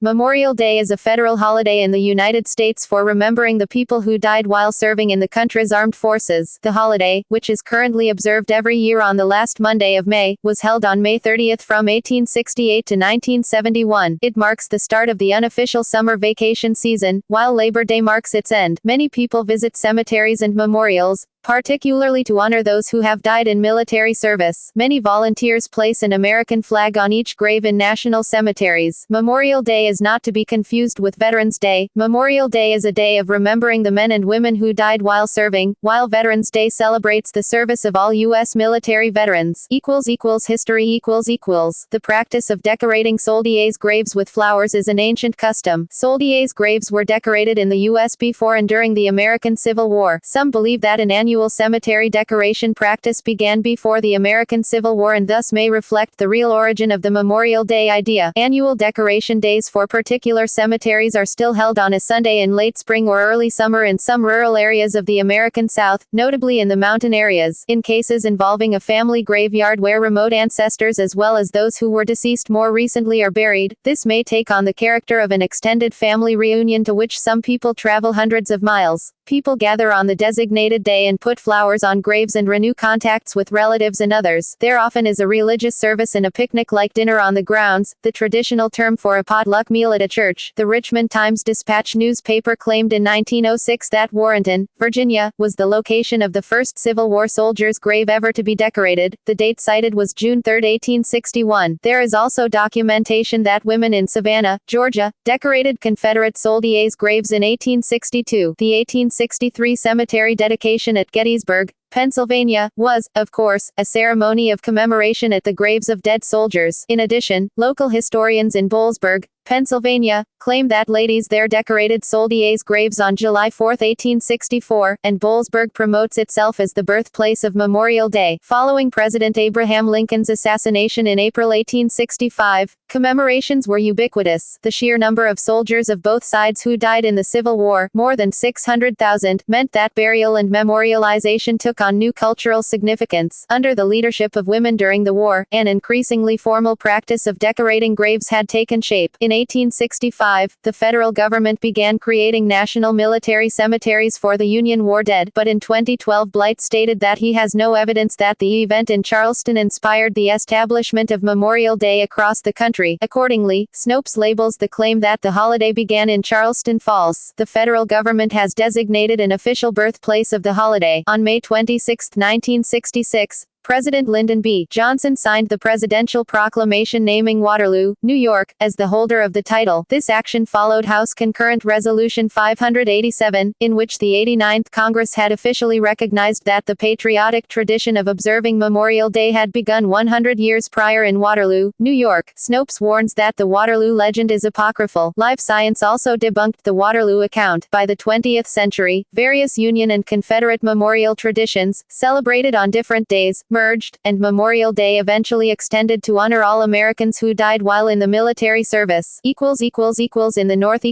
Memorial Day is a federal holiday in the United States for remembering the people who died while serving in the country's armed forces. The holiday, which is currently observed every year on the last Monday of May, was held on May 30th from 1868 to 1971. It marks the start of the unofficial summer vacation season, while Labor Day marks its end. Many people visit cemeteries and memorials, particularly to honor those who have died in military service. Many volunteers place an American flag on each grave in national cemeteries. Memorial Day is not to be confused with Veterans Day. Memorial Day is a day of remembering the men and women who died while serving, while Veterans Day celebrates the service of all U.S. military veterans. History. The practice of decorating soldiers' graves with flowers is an ancient custom. Soldiers' graves were decorated in the U.S. before and during the American Civil War. Some believe that an annual cemetery decoration practice began before the American Civil War and thus may reflect the real origin of the Memorial Day idea. Annual decoration days for particular cemeteries are still held on a Sunday in late spring or early summer in some rural areas of the American South, notably in the mountain areas. In cases involving a family graveyard where remote ancestors as well as those who were deceased more recently are buried, this may take on the character of an extended family reunion to which some people travel hundreds of miles. People gather on the designated day and put flowers on graves and renew contacts with relatives and others. There often is a religious service and a picnic-like dinner on the grounds, the traditional term for a potluck meal at a church. The Richmond Times-Dispatch newspaper claimed in 1906 that Warrenton, Virginia, was the location of the first Civil War soldier's grave ever to be decorated. The date cited was June 3, 1861. There is also documentation that women in Savannah, Georgia, decorated Confederate soldiers' graves in 1862. The 1863 cemetery dedication at Gettysburg, Pennsylvania, was, of course, a ceremony of commemoration at the graves of dead soldiers. In addition, local historians in Boalsburg, Pennsylvania, claim that ladies there decorated soldiers' graves on July 4, 1864, and Boalsburg promotes itself as the birthplace of Memorial Day. Following President Abraham Lincoln's assassination in April 1865, commemorations were ubiquitous. The sheer number of soldiers of both sides who died in the Civil War, more than 600,000, meant that burial and memorialization took on new cultural significance. Under the leadership of women during the war, an increasingly formal practice of decorating graves had taken shape. In 1865, the federal government began creating national military cemeteries for the Union war dead, but in 2012 Blight stated that he has no evidence that the event in Charleston inspired the establishment of Memorial Day across the country. Accordingly, Snopes labels the claim that the holiday began in Charleston false. The federal government has designated an official birthplace of the holiday. On May 26, 1966, President Lyndon B. Johnson signed the presidential proclamation naming Waterloo, New York, as the holder of the title. This action followed House Concurrent Resolution 587, in which the 89th Congress had officially recognized that the patriotic tradition of observing Memorial Day had begun 100 years prior in Waterloo, New York. Snopes warns that the Waterloo legend is apocryphal. Live Science also debunked the Waterloo account. By the 20th century, various Union and Confederate memorial traditions, celebrated on different days, merged, and Memorial Day eventually extended to honor all Americans who died while in the military service. In the North.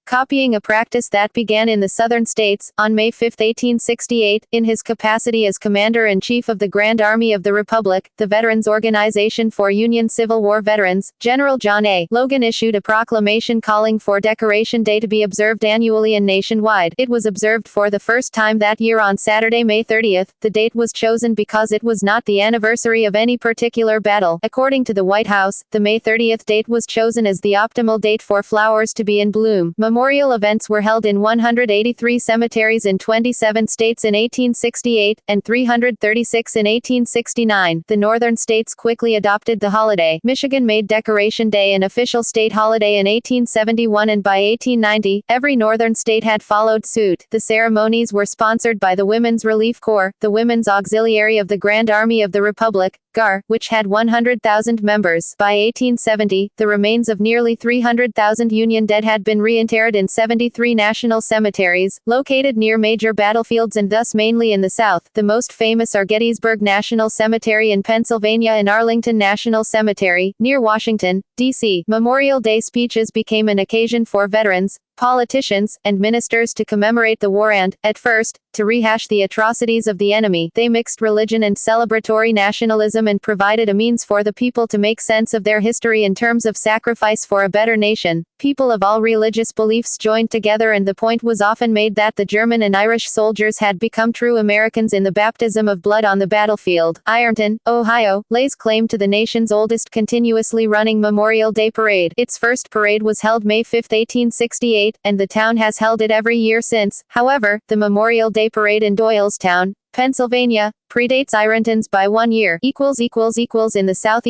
Copying a practice that began in the southern states, on May 5, 1868, in his capacity as Commander-in-Chief of the Grand Army of the Republic, the Veterans Organization for Union Civil War Veterans, General John A. Logan issued a proclamation calling for Decoration Day to be observed annually and nationwide. It was observed for the first time that year on Saturday, May 30th. The date was chosen because it was not the anniversary of any particular battle. According to the White House, the May 30th date was chosen as the optimal date for flowers to be in bloom. Memorial events were held in 183 cemeteries in 27 states in 1868, and 336 in 1869. The northern states quickly adopted the holiday. Michigan made Decoration Day an official state holiday in 1871, and by 1890, every northern state had followed suit. The ceremonies were sponsored by the Women's Relief Corps, the Women's Auxiliary of the Grand Army of the Republic, GAR, which had 100,000 members. By 1870, the remains of nearly 300,000 Union dead had been reinterred in 73 national cemeteries, located near major battlefields and thus mainly in the South. The most famous are Gettysburg National Cemetery in Pennsylvania and Arlington National Cemetery, near Washington, D.C. Memorial Day speeches became an occasion for veterans, politicians, and ministers to commemorate the war and, at first, to rehash the atrocities of the enemy. They mixed religion and celebratory nationalism freedom and provided a means for the people to make sense of their history in terms of sacrifice for a better nation. People of all religious beliefs joined together, and the point was often made that the German and Irish soldiers had become true Americans in the baptism of blood on the battlefield. Ironton, Ohio, lays claim to the nation's oldest continuously running Memorial Day parade. Its first parade was held May 5, 1868, and the town has held it every year since. However, the Memorial Day parade in Doylestown, Pennsylvania, predates Ironton's by 1 year. In the South.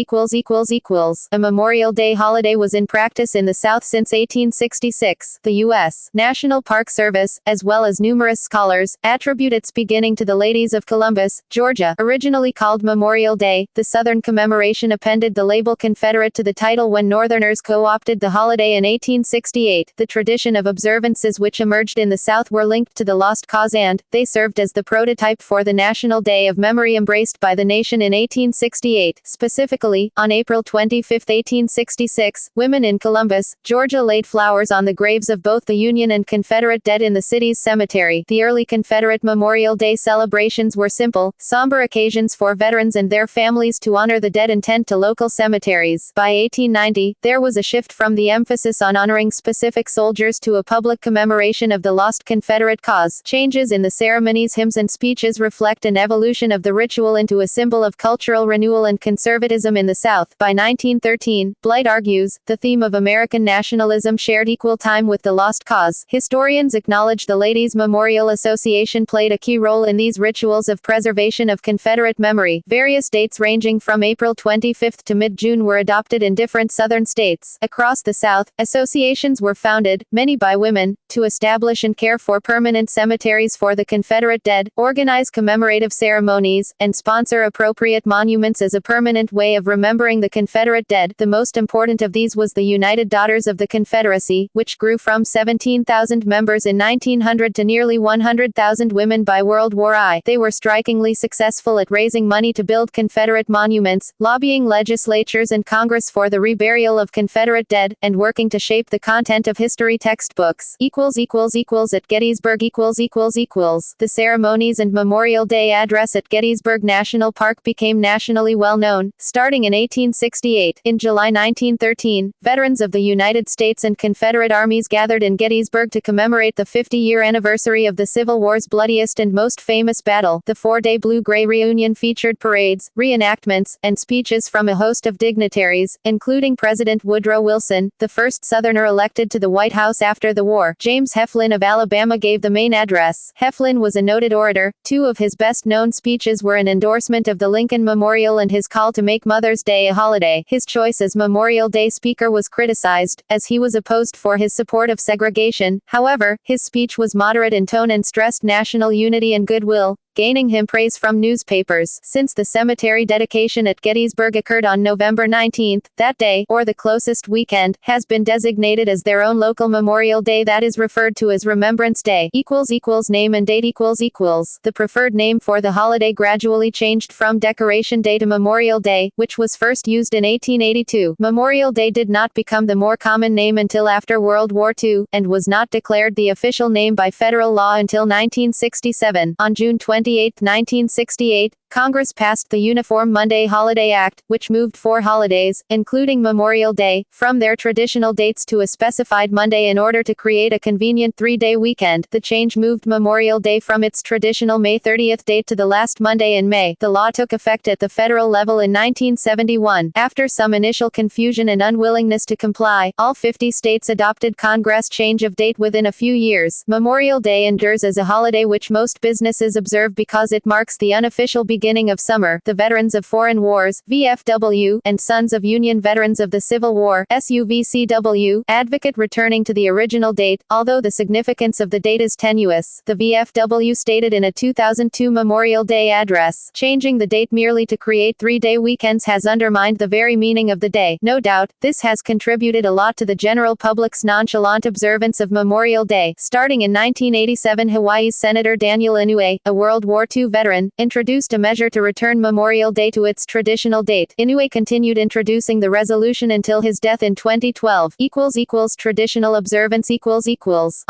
A Memorial Day holiday was in practice in the South since 1866. The U.S. National Park Service, as well as numerous scholars, attribute its beginning to the ladies of Columbus, Georgia. Originally called Memorial Day, the Southern commemoration appended the label Confederate to the title when Northerners co-opted the holiday in 1868. The tradition of observances which emerged in the South were linked to the Lost Cause, and they served as the prototype for the National Day of Memory embraced by the nation in 1868. Specifically, on April 25, 1866, women in Columbus, Georgia laid flowers on the graves of both the Union and Confederate dead in the city's cemetery. The early Confederate Memorial Day celebrations were simple, somber occasions for veterans and their families to honor the dead and tend to local cemeteries. By 1890, there was a shift from the emphasis on honoring specific soldiers to a public commemoration of the lost Confederate cause. Changes in the ceremonies, hymns, and speeches reflect an evolution of the ritual into a symbol of cultural renewal and conservatism in the South. By 1913, Blight argues, the theme of American nationalism shared equal time with the lost cause. Historians acknowledge the Ladies' Memorial Association played a key role in these rituals of preservation of Confederate memory. Various dates ranging from April 25 to mid-June were adopted in different Southern states. Across the South, associations were founded, many by women, to establish and care for permanent cemeteries for the Confederate dead, organize commemorative ceremonies, and sponsor appropriate monuments as a permanent way of remembering the Confederate dead. The most important of these was the United Daughters of the Confederacy, which grew from 17,000 members in 1900 to nearly 100,000 women by World War I. They were strikingly successful at raising money to build Confederate monuments, lobbying legislatures and Congress for the reburial of Confederate dead, and working to shape the content of history textbooks. At Gettysburg. The ceremonies and Memorial Day address at Gettysburg National Park became nationally well known, starting in 1868. In July 1913, veterans of the United States and Confederate armies gathered in Gettysburg to commemorate the 50-year anniversary of the Civil War's bloodiest and most famous battle. The 4-day Blue-Gray reunion featured parades, reenactments, and speeches from a host of dignitaries, including President Woodrow Wilson, the first Southerner elected to the White House after the war. James Heflin of Alabama gave the main address. Heflin was a noted orator. Two of his best-known speeches were an endorsement of the Lincoln Memorial and his call to make Mother's Day a holiday. His choice as Memorial Day speaker was criticized, as he was opposed for his support of segregation. However, his speech was moderate in tone and stressed national unity and goodwill, gaining him praise from newspapers. Since the cemetery dedication at Gettysburg occurred on November 19, that day, or the closest weekend, has been designated as their own local Memorial Day that is referred to as Remembrance Day. Name and date. The preferred name for the holiday gradually changed from Decoration Day to Memorial Day, which was first used in 1882. Memorial Day did not become the more common name until after World War II, and was not declared the official name by federal law until 1967. On June 28, 1968, Congress passed the Uniform Monday Holiday Act, which moved 4 holidays, including Memorial Day, from their traditional dates to a specified Monday in order to create a convenient 3-day weekend. The change moved Memorial Day from its traditional May 30th date to the last Monday in May. The law took effect at the federal level in 1971. After some initial confusion and unwillingness to comply, all 50 states adopted Congress change of date within a few years. Memorial Day endures as a holiday which most businesses observe because it marks the unofficial beginning of summer. The Veterans of Foreign Wars (VFW) and Sons of Union Veterans of the Civil War (SUVCW) advocate returning to the original date, although the significance of the date is tenuous. The VFW stated in a 2002 Memorial Day address, changing the date merely to create 3-day weekends has undermined the very meaning of the day. No doubt, this has contributed a lot to the general public's nonchalant observance of Memorial Day. Starting in 1987, Hawaii's Senator Daniel Inouye, a World War II veteran, introduced a measure to return Memorial Day to its traditional date. Inouye continued introducing the resolution until his death in 2012. Traditional observance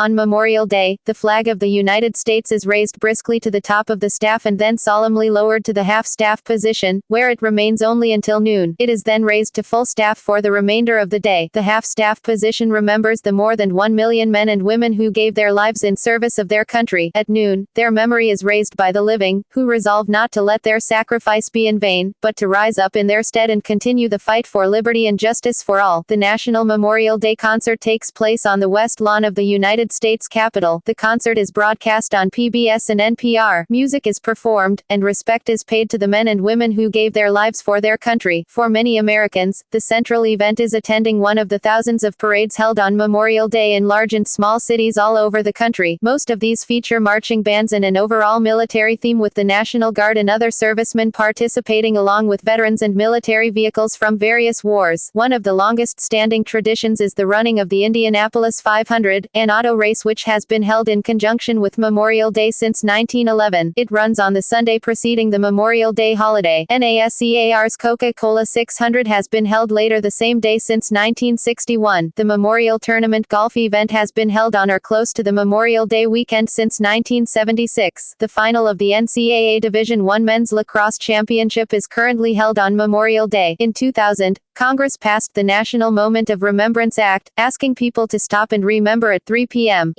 On Memorial Day, the flag of the United States is raised briskly to the top of the staff and then solemnly lowered to the half-staff position, where it remains only until noon. It is then raised to full staff for the remainder of the day. The half-staff position remembers the more than 1 million men and women who gave their lives in service of their country. At noon, their memory is raised by the living, who resolve not to let their sacrifice be in vain, but to rise up in their stead and continue the fight for liberty and justice for all. The National Memorial Day concert takes place on the West Lawn of the United States Capitol. The concert is broadcast on PBS and NPR. Music is performed, and respect is paid to the men and women who gave their lives for their country. For many Americans, the central event is attending one of the thousands of parades held on Memorial Day in large and small cities all over the country. Most of these feature marching bands and an overall military theme, with the National Guard and other servicemen participating along with veterans and military vehicles from various wars. One of the longest-standing traditions is the running of the Indianapolis 500, an auto race which has been held in conjunction with Memorial Day since 1911. It runs on the Sunday preceding the Memorial Day holiday. NASCAR's Coca-Cola 600 has been held later the same day since 1961. The Memorial Tournament golf event has been held on or close to the Memorial Day weekend since 1976. The final of the NCAA Division I Men's Lacrosse Championship is currently held on Memorial Day. In 2000, Congress passed the National Moment of Remembrance Act, asking people to stop and remember at 3 p.m.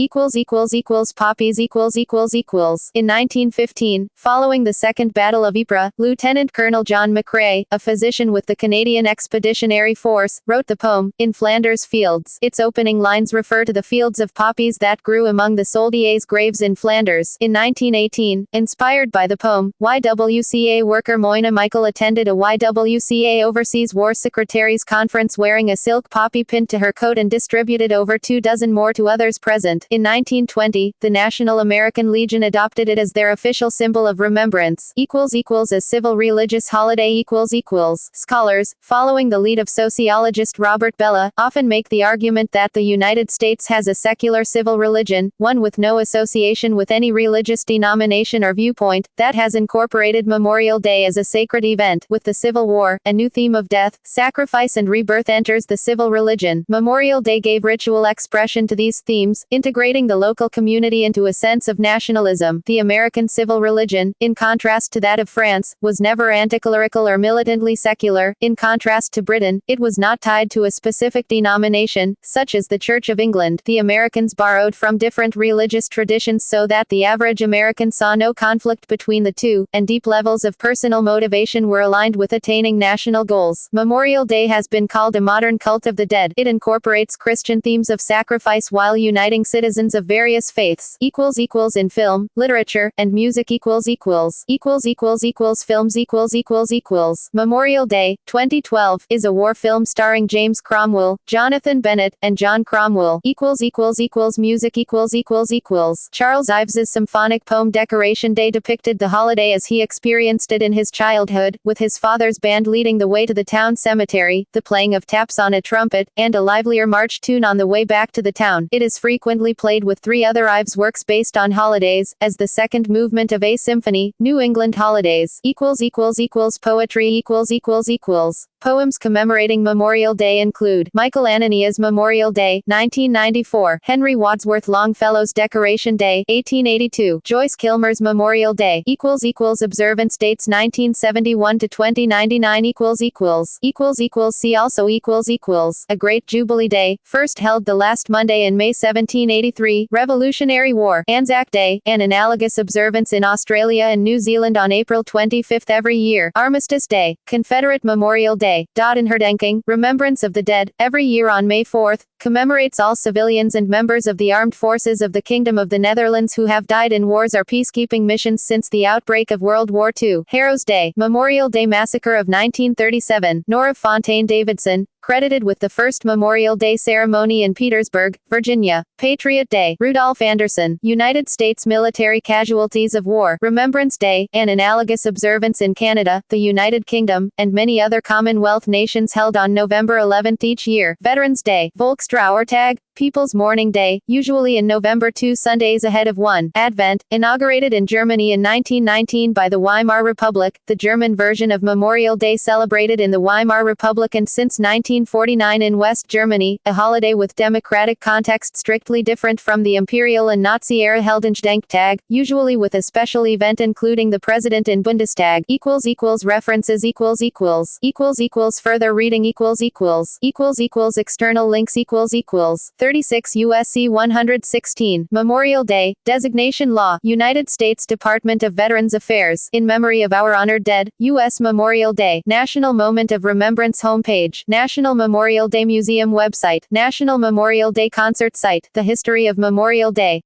Poppies In 1915, following the Second Battle of Ypres, Lieutenant Colonel John McCrae, a physician with the Canadian Expeditionary Force, wrote the poem, In Flanders Fields. Its opening lines refer to the fields of poppies that grew among the soldiers' graves in Flanders. In 1918, inspired by the poem, YWCA worker Moina Michael attended a YWCA Overseas War Secretaries Conference wearing a silk poppy pinned to her coat and distributed over 24 more to others present. In 1920, the National American Legion adopted it as their official symbol of remembrance. As civil religious holiday Scholars, following the lead of sociologist Robert Bellah, often make the argument that the United States has a secular civil religion, one with no association with any religious denomination or viewpoint, that has incorporated Memorial Day as a sacred event. With the Civil War, a new theme of death, sacrifice and rebirth enters the civil religion. Memorial Day gave ritual expression to these themes, integrating the local community into a sense of nationalism. The American civil religion, in contrast to that of France, was never anticlerical or militantly secular. In contrast to Britain, it was not tied to a specific denomination, such as the Church of England. The Americans borrowed from different religious traditions so that the average American saw no conflict between the two, and deep levels of personal motivation were aligned with attaining national goals. Memorial Day has been called a modern cult of the dead. It incorporates Christian themes of sacrifice while uniting citizens of various faiths. In film, literature, and music Films Memorial Day, 2012, is a war film starring James Cromwell, Jonathan Bennett, and John Cromwell. Music Charles Ives's symphonic poem Decoration Day depicted the holiday as he experienced it in his childhood, with his father's band leading the way to the town cemetery, the playing of taps on a trumpet, and a livelier march tune on the way back to the town. It is frequently played with three other Ives works based on holidays, as the second movement of a symphony, New England Holidays. Poetry Poems commemorating Memorial Day include Michael Anania's Memorial Day, 1994, Henry Wadsworth Longfellow's Decoration Day, 1882, Joyce Kilmer's Memorial Day, observance dates 1971 to 2099 See also A Great Jubilee Day, first held the last Monday in May 1783, Revolutionary War, Anzac Day, an analogous observance in Australia and New Zealand on April 25 every year, Armistice Day, Confederate Memorial Day, Dodenherdenking, Remembrance of the Dead, every year on May 4, commemorates all civilians and members of the armed forces of the Kingdom of the Netherlands who have died in wars or peacekeeping missions since the outbreak of World War II. Heroes Day, Memorial Day Massacre of 1937, Nora Fontaine Davidson, credited with the first Memorial Day ceremony in Petersburg, Virginia. Patriot Day, Rudolph Anderson. United States Military Casualties of War, Remembrance Day, an analogous observance in Canada, the United Kingdom, and many other Commonwealth nations held on November 11th each year. Veterans Day, Volkstrauertag, People's Mourning Day, usually in November 2 Sundays ahead of 1 Advent, inaugurated in Germany in 1919 by the Weimar Republic, the German version of Memorial Day celebrated in the Weimar Republic and since 1949 in West Germany, a holiday with democratic context strictly different from the imperial and Nazi-era Heldengedenktag, usually with a special event including the president in Bundestag. References further reading external links 36 U.S.C. 116. Memorial Day, Designation Law, United States Department of Veterans Affairs, in memory of our honored dead, U.S. Memorial Day, National Moment of Remembrance homepage, National Memorial Day Museum website, National Memorial Day concert site, The History of Memorial Day.